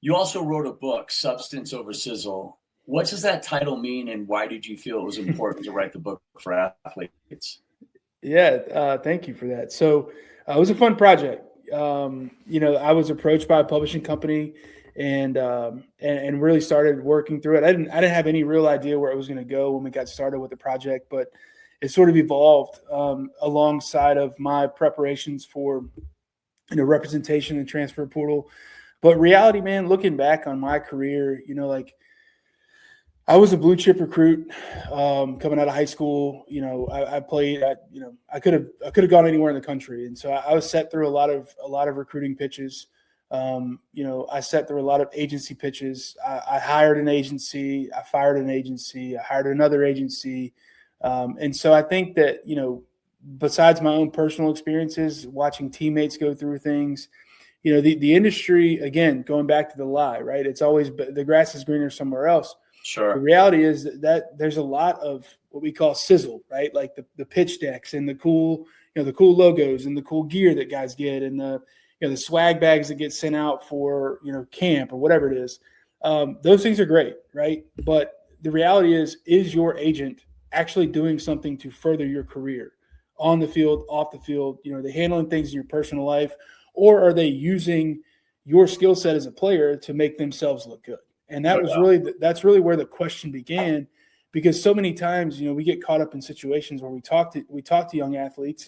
You also wrote a book, Substance Over Sizzle. What does that title mean, and why did you feel it was important to write the book for athletes? Yeah, thank you for that. So it was a fun project. I was approached by a publishing company and really started working through it. I didn't have any real idea where it was going to go when we got started with the project, but it sort of evolved alongside of my preparations for representation and transfer portal. But reality, man, looking back on my career, like I was a blue chip recruit coming out of high school. I played. I could have gone anywhere in the country, and so I was set through a lot of recruiting pitches. I sat through a lot of agency pitches. I hired an agency. I fired an agency. I hired another agency, and so I think that besides my own personal experiences, watching teammates go through things. The industry, again, going back to the lie, right? It's always the grass is greener somewhere else. The Sure. reality is that there's a lot of what we call sizzle, right? Like the pitch decks and the cool logos and the cool gear that guys get and the swag bags that get sent out for, camp or whatever it is. Those things are great, right? But the reality is your agent actually doing something to further your career on the field, off the field? Are they handling things in your personal life, or are they using your skill set as a player to make themselves look good? And that's really where the question began, because so many times, we get caught up in situations where we talk to young athletes and